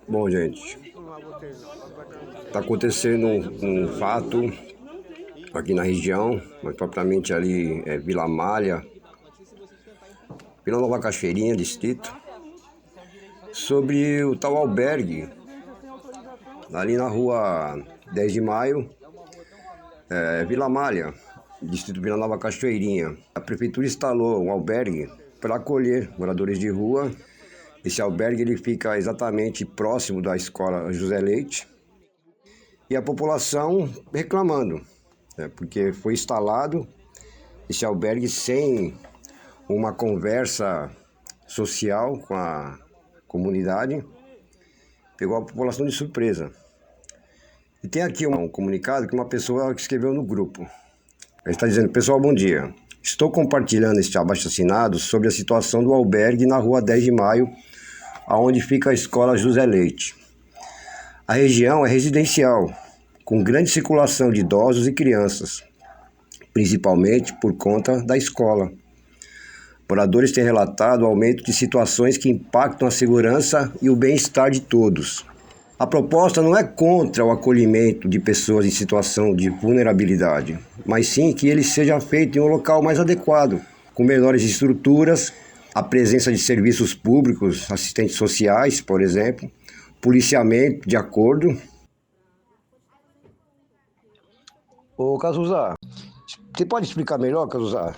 Bom, gente, está acontecendo um fato aqui na região, mais propriamente ali Vila Malha, Vila Nova Cachoeirinha, distrito, sobre o tal albergue, ali na rua 10 de Maio, Vila Malha, distrito Vila Nova Cachoeirinha. A prefeitura instalou um albergue para acolher moradores de rua. Esse albergue ele fica exatamente próximo da escola José Leite. E a população reclamando, porque foi instalado esse albergue sem uma conversa social com a comunidade, pegou a população de surpresa. E tem aqui um comunicado que uma pessoa escreveu no grupo. Ele está dizendo: pessoal, bom dia. Estou compartilhando este abaixo-assinado sobre a situação do albergue na rua 10 de Maio, aonde fica a escola José Leite. A região é residencial, com grande circulação de idosos e crianças, principalmente por conta da escola. Moradores têm relatado o aumento de situações que impactam a segurança e o bem-estar de todos. A proposta não é contra o acolhimento de pessoas em situação de vulnerabilidade, mas sim que ele seja feito em um local mais adequado, com menores estruturas, a presença de serviços públicos, assistentes sociais, por exemplo, policiamento de acordo. Ô, Cazuza, você pode explicar melhor, Cazuza?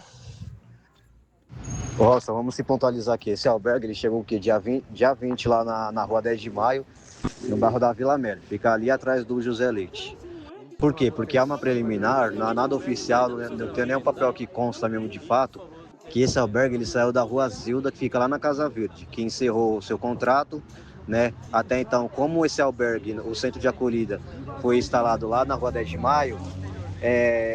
Nossa, vamos se pontualizar aqui. Esse albergue ele chegou o quê? Dia 20 lá na rua 10 de Maio, no bairro da Vila Média. Fica ali atrás do José Leite. Por quê? Porque há uma preliminar, não há nada oficial, não tem nenhum papel que consta mesmo de fato, que esse albergue ele saiu da rua Zilda, que fica lá na Casa Verde, que encerrou o seu contrato, né? Até então, como esse albergue, o centro de acolhida, foi instalado lá na rua 10 de Maio,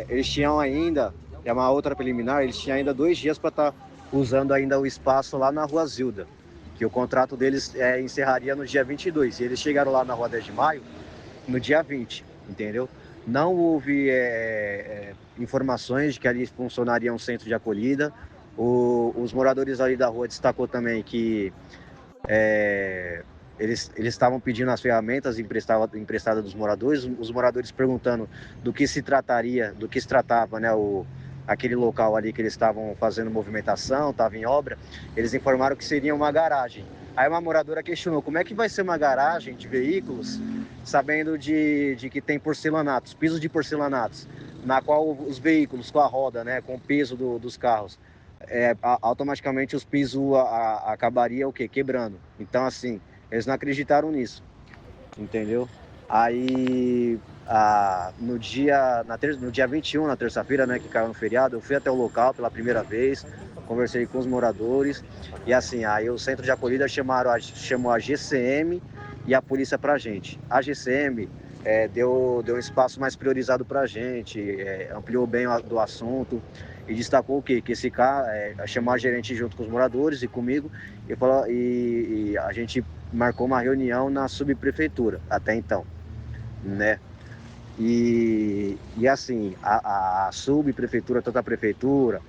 eles tinham ainda, é uma outra preliminar, eles tinham ainda 2 dias para estar usando ainda o espaço lá na rua Zilda, que o contrato deles encerraria no dia 22, e eles chegaram lá na rua 10 de Maio no dia 20, entendeu? Não houve informações de que ali funcionaria um centro de acolhida. Os moradores ali da rua destacou também que eles estavam pedindo as ferramentas emprestadas dos moradores, os moradores perguntando do que se trataria, do que se tratava, né, aquele local ali que eles estavam fazendo movimentação, estava em obra. Eles informaram que seria uma garagem. Aí uma moradora questionou como é que vai ser uma garagem de veículos, sabendo de que tem porcelanatos, pisos de porcelanatos, na qual os veículos com a roda, né, com o peso dos carros, automaticamente os pisos acabaria o quê? Quebrando. Então, assim, eles não acreditaram nisso, entendeu? Aí, no dia 21, na terça-feira, né, que caiu no feriado, eu fui até o local pela primeira vez, conversei com os moradores, e assim, aí o centro de acolhida chamou a GCM e a polícia pra gente. A GCM deu um espaço mais priorizado pra gente, ampliou bem do assunto, e destacou o quê? Que esse cara chamou a gerente junto com os moradores e comigo, e a gente marcou uma reunião na subprefeitura, até então, né? E assim, a subprefeitura, tanto a prefeitura,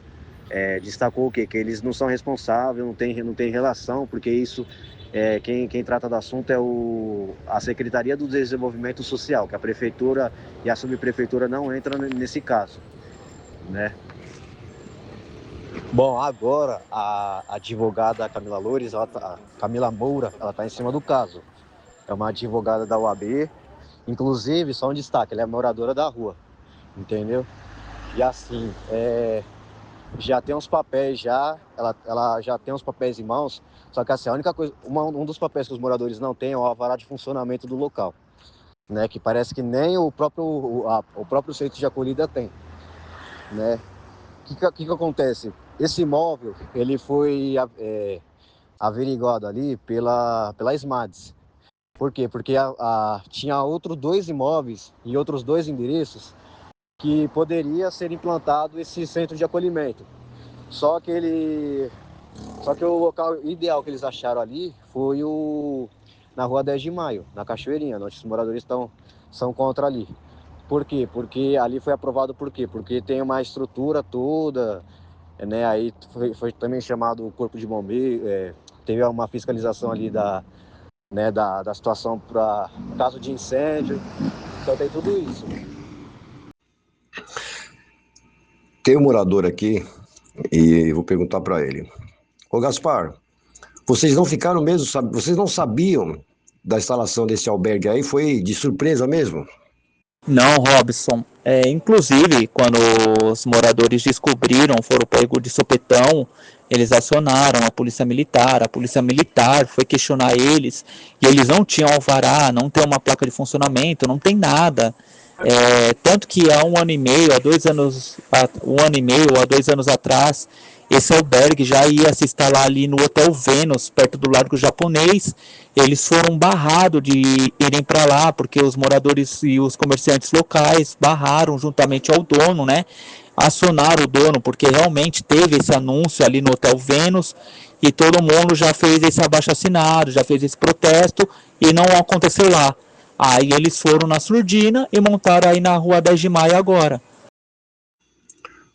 destacou o quê? Que eles não são responsáveis, não tem relação, porque isso, quem trata do assunto é a Secretaria do Desenvolvimento Social, que a prefeitura e a subprefeitura não entram nesse caso, né? Bom, agora a advogada Camila Loures, Camila Moura, ela está em cima do caso. É uma advogada da UAB, inclusive, só um destaque, ela é moradora da rua, entendeu? E assim, já tem uns papéis ela já tem uns papéis em mãos, só que assim, a única coisa, um dos papéis que os moradores não têm é o alvará de funcionamento do local, né? Que parece que nem o próprio centro de acolhida tem, né? O que acontece? Esse imóvel, ele foi averiguado ali pela SMADS. Por quê? Porque tinha outros 2 imóveis e outros 2 endereços que poderia ser implantado esse centro de acolhimento. Só que o local ideal que eles acharam ali foi na rua 10 de Maio, na Cachoeirinha, onde os moradores são contra ali. Por quê? Porque ali foi aprovado por quê? Porque tem uma estrutura toda, né? Aí foi também chamado o Corpo de Bombeiro, teve uma fiscalização ali né, da situação para caso de incêndio. Então tem tudo isso. Tem um morador aqui e vou perguntar para ele. Ô Gaspar, vocês não ficaram mesmo, vocês não sabiam da instalação desse albergue aí? Foi de surpresa mesmo? Não, Robson. Inclusive, quando os moradores descobriram, foram pegos de sopetão, eles acionaram a polícia militar. A polícia militar foi questionar eles e eles não tinham alvará, não tem uma placa de funcionamento, não tem nada. Tanto que há 1 ano e meio, há 2 anos, 1 ano e meio ou há 2 anos atrás, esse albergue já ia se instalar ali no Hotel Vênus, perto do Largo Japonês. Eles foram barrados de irem para lá, porque os moradores e os comerciantes locais barraram juntamente ao dono, né? Acionaram o dono, porque realmente teve esse anúncio ali no Hotel Vênus, e todo mundo já fez esse abaixo-assinado, já fez esse protesto, e não aconteceu lá. Aí eles foram na surdina e montaram aí na rua 10 de maio agora.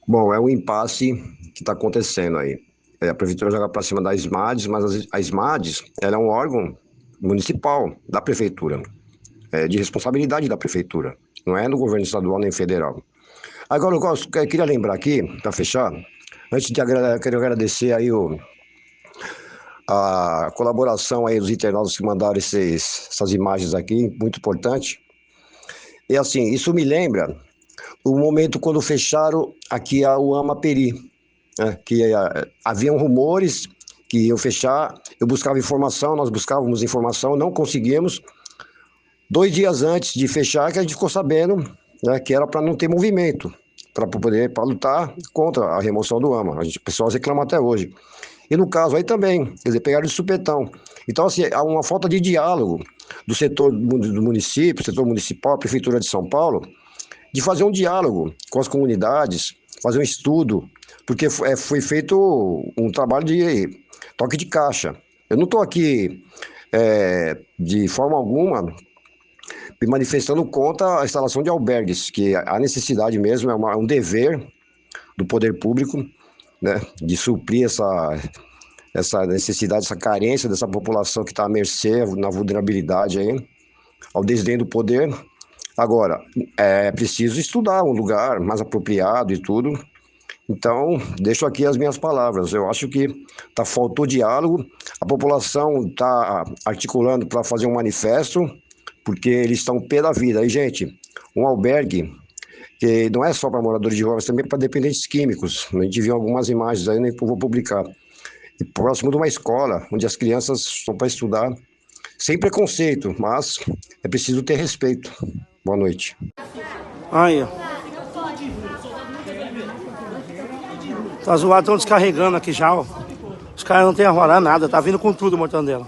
Bom, é um impasse que está acontecendo aí. A prefeitura joga para cima da SMADES, mas a SMADES ela é um órgão municipal da prefeitura, de responsabilidade da prefeitura, não é no governo estadual nem federal. Agora, eu queria lembrar aqui, para fechar, antes de quero agradecer aí a colaboração aí dos internautas que mandaram essas imagens aqui, muito importante. E assim, isso me lembra o momento quando fecharam aqui a UAMA Peri, né, que haviam rumores que iam fechar, eu buscava informação, nós buscávamos informação, não conseguimos. 2 dias antes de fechar, que a gente ficou sabendo, né, que era para não ter movimento, para lutar contra a remoção do AMA. O pessoal reclama até hoje. E no caso aí também, quer dizer, pegaram de supetão. Então, assim, há uma falta de diálogo do setor do município, setor municipal, a Prefeitura de São Paulo, de fazer um diálogo com as comunidades, fazer um estudo, porque foi feito um trabalho de toque de caixa. Eu não estou aqui, de forma alguma, me manifestando contra a instalação de albergues, que a necessidade mesmo é um dever do poder público, né, de suprir essa necessidade, essa carência dessa população que está à mercê, na vulnerabilidade aí, ao desdém do poder. Agora, é preciso estudar um lugar mais apropriado e tudo. Então, deixo aqui as minhas palavras. Eu acho que faltou diálogo, a população está articulando para fazer um manifesto, porque eles estão pé da vida. Aí, gente, um albergue, que não é só para moradores de rua, mas também para dependentes químicos. A gente viu algumas imagens aí, nem vou publicar. E próximo de uma escola, onde as crianças estão para estudar, sem preconceito, mas é preciso ter respeito. Boa noite. Aí, ó. Tá zoado, estão descarregando aqui já, ó. Os caras não tem arvorado nada, tá vindo com tudo, Mortandela.